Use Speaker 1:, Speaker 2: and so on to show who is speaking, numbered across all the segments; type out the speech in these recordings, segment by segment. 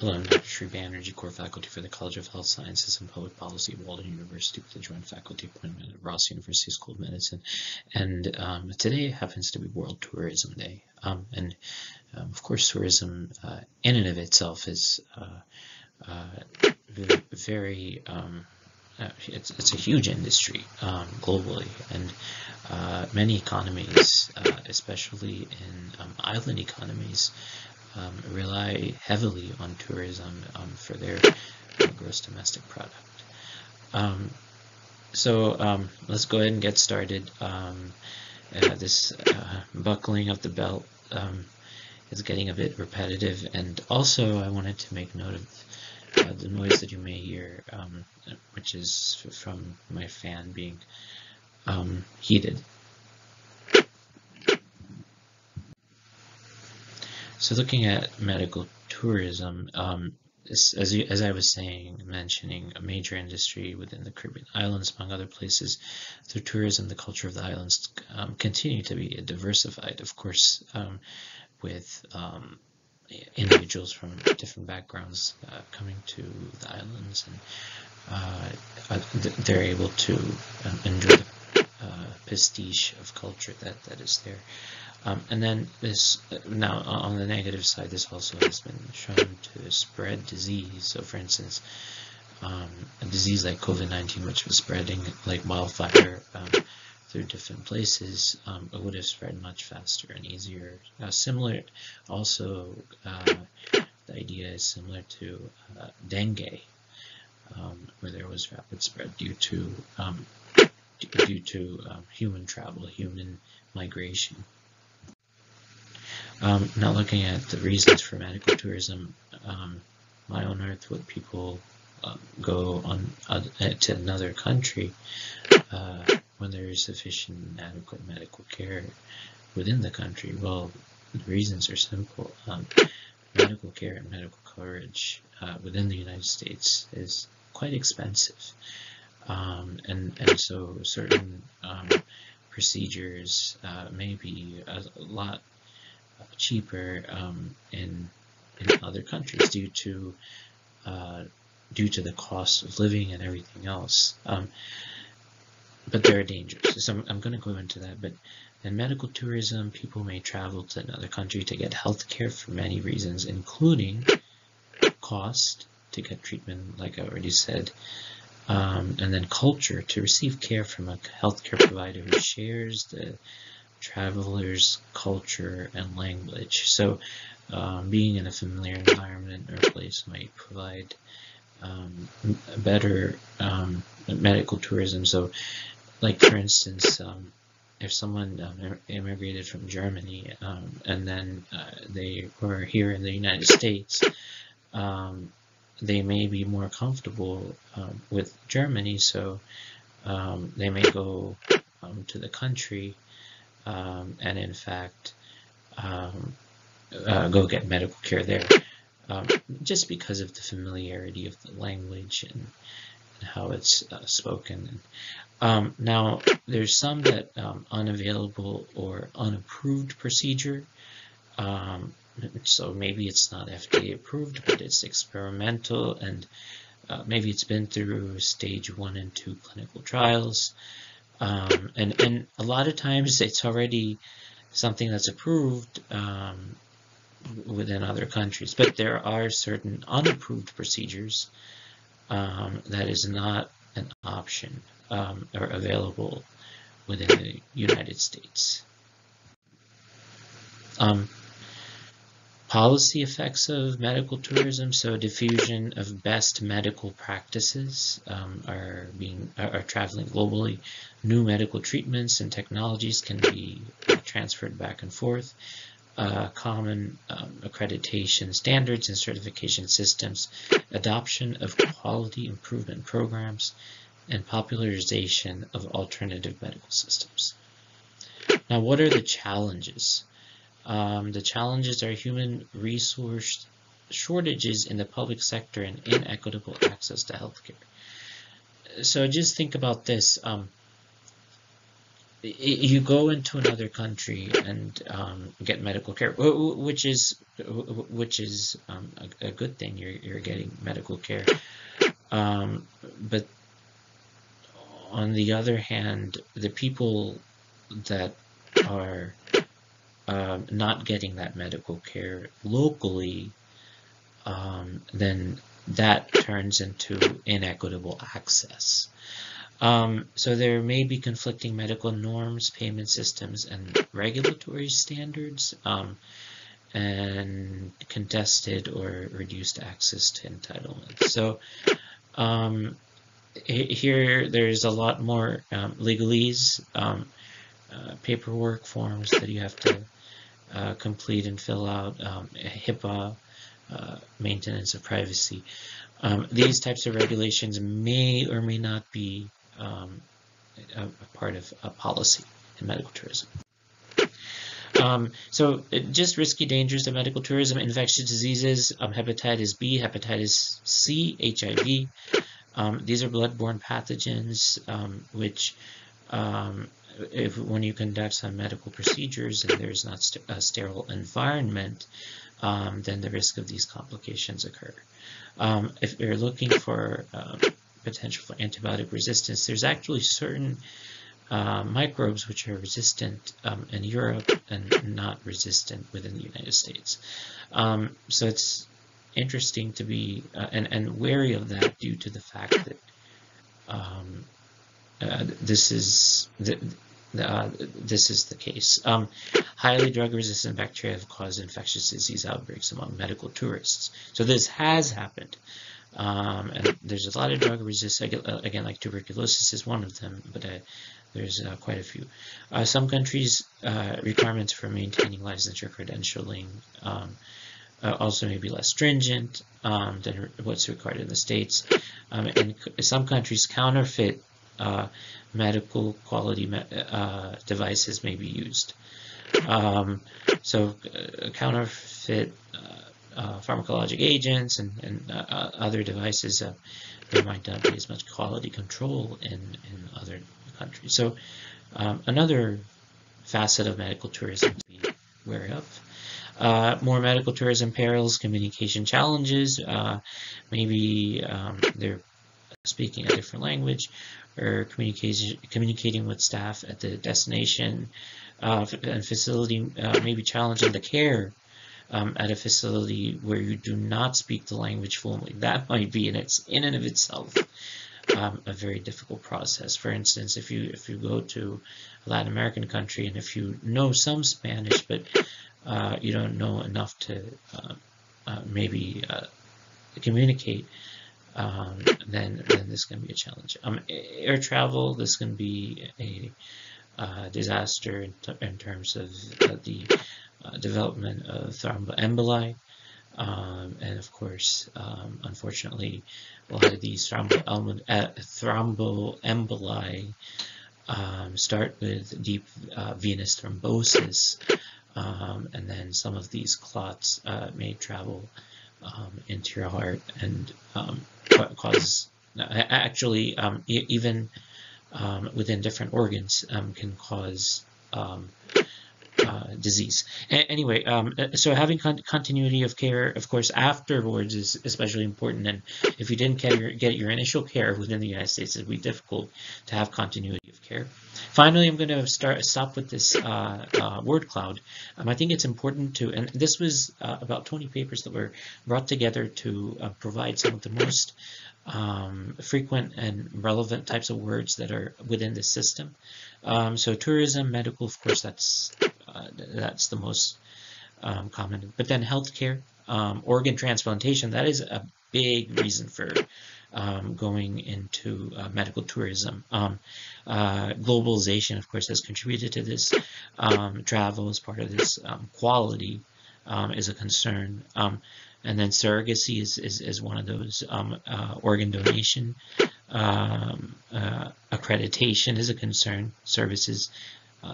Speaker 1: Hello, I'm Dr. Sri Banerjee, Core Faculty for the College of Health Sciences and Public Policy at Walden University with a joint faculty appointment at Ross University School of Medicine. And today happens to be World Tourism Day. Of course, tourism in and of itself is very, it's a huge industry globally, and many economies, especially in island economies, rely heavily on tourism for their gross domestic product. Let's go ahead and get started. This buckling of the belt is getting a bit repetitive, and also I wanted to make note of the noise that you may hear, which is from my fan being heated. So looking at medical tourism, as I was mentioning, a major industry within the Caribbean islands, among other places. Through tourism, the culture of the islands continue to be diversified, of course, with individuals from different backgrounds coming to the islands, and they're able to enjoy the prestige of culture that is there. And then now on the negative side, this also has been shown to spread disease. So for instance, a disease like COVID-19, which was spreading like wildfire through different places, it would have spread much faster and easier. Similar, also, the idea is similar to dengue, where there was rapid spread due to human travel, human migration. Now looking at the reasons for medical tourism, why on earth would people go on to another country when there is sufficient and adequate medical care within the country? Well, the reasons are simple. Medical care and medical coverage within the United States is quite expensive, and so certain procedures may be a lot cheaper in other countries due to the cost of living and everything else. But there are dangers. So I'm going to go into that. But in medical tourism, people may travel to another country to get health care for many reasons, including cost to get treatment, like I already said, and then culture, to receive care from a healthcare provider who shares the traveler's culture and language. So being in a familiar environment or place might provide better medical tourism. So like for instance, if someone immigrated from Germany and then they were here in the United States, they may be more comfortable with Germany, so they may go to the country and in fact go get medical care there, just because of the familiarity of the language and how it's spoken. Now there's some that unavailable or unapproved procedure, so maybe it's not FDA approved, but it's experimental, and maybe it's been through stage 1 and 2 clinical trials. And a lot of times it's already something that's approved within other countries, but there are certain unapproved procedures that is not an option or available within the United States. Policy effects of medical tourism. So diffusion of best medical practices are traveling globally. New medical treatments and technologies can be transferred back and forth. Common accreditation standards and certification systems, adoption of quality improvement programs, and popularization of alternative medical systems. Now, what are the challenges? The challenges are human resource shortages in the public sector and inequitable access to healthcare. So just think about this. you go into another country and get medical care, which is a good thing. You're getting medical care, but on the other hand, the people that are not getting that medical care locally, then that turns into inequitable access. So there may be conflicting medical norms, payment systems, and regulatory standards, and contested or reduced access to entitlements. So here there's a lot more legalese, paperwork forms that you have to complete and fill out, HIPAA, maintenance of privacy. These types of regulations may or may not be a part of a policy in medical tourism. So just risky dangers of medical tourism: infectious diseases, hepatitis B, hepatitis C, HIV. These are bloodborne pathogens, which when you conduct some medical procedures and there's not a sterile environment, then the risk of these complications occur. If you're looking for potential for antibiotic resistance, there's actually certain microbes which are resistant in Europe and not resistant within the United States. So it's interesting to be and wary of that due to the fact that this is the case. Highly drug-resistant bacteria have caused infectious disease outbreaks among medical tourists. So this has happened. And there's a lot of drug resistance, again, like tuberculosis is one of them, but there's quite a few. Some countries' requirements for maintaining licensure credentialing also may be less stringent than what's required in the States. And some countries, counterfeit medical quality devices may be used. So counterfeit pharmacologic agents and other devices, there might not be as much quality control in other countries. So another facet of medical tourism to be wary of. More medical tourism perils, communication challenges. Maybe they're speaking a different language, or communicating with staff at the destination and facility may be challenging. The care at a facility where you do not speak the language fluently, that might be in and of itself a very difficult process. For instance, if you go to a Latin American country and if you know some Spanish but you don't know enough to maybe communicate, then this can be a challenge. Air travel, this can be a disaster in terms of the development of thromboemboli, and of course, unfortunately, a lot of these thromboemboli start with deep venous thrombosis, and then some of these clots may travel into your heart and cause, actually, even within different organs, can cause disease. Anyway, so having continuity of care, of course, afterwards is especially important. And if you didn't get your initial care within the United States, it would be difficult to have continuity of care. Finally, I'm going to stop with this word cloud. I think it's important to, and this was about 20 papers that were brought together to provide some of the most frequent and relevant types of words that are within the system. So tourism, medical, of course, that's the most common. But then healthcare, organ transplantation, that is a big reason for going into medical tourism. Globalization, of course, has contributed to this. Travel is part of this. Quality is a concern. And then surrogacy is one of those. Organ donation, accreditation is a concern. Services,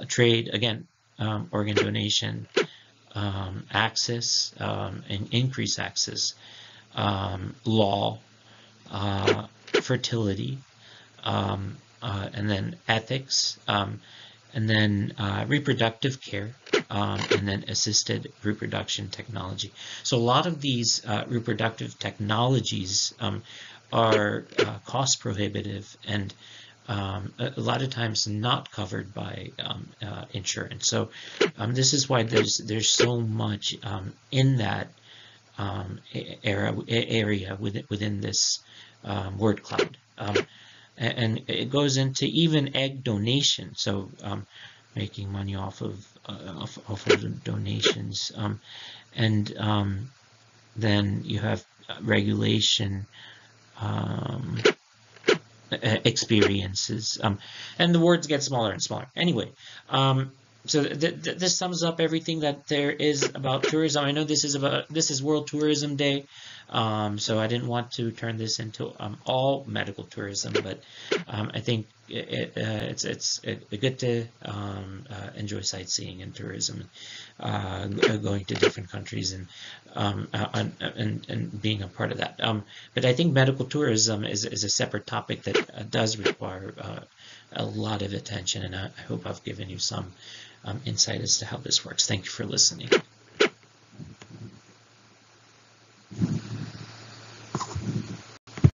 Speaker 1: trade, again, organ donation, access, and increased access, law, fertility, and then ethics, and then reproductive care, and then assisted reproduction technology. So a lot of these reproductive technologies are cost prohibitive and a lot of times not covered by insurance. So this is why there's so much in that area within this word cloud. And it goes into even egg donation, so making money off of donations, and then you have regulation experiences, and the words get smaller and smaller. Anyway, so this sums up everything that there is about tourism. I know this is World Tourism Day, so I didn't want to turn this into all medical tourism, but I think it's good to enjoy sightseeing and tourism, going to different countries and being a part of that. But I think medical tourism is a separate topic that does require a lot of attention, and I hope I've given you some insight as to how this works. Thank you for listening.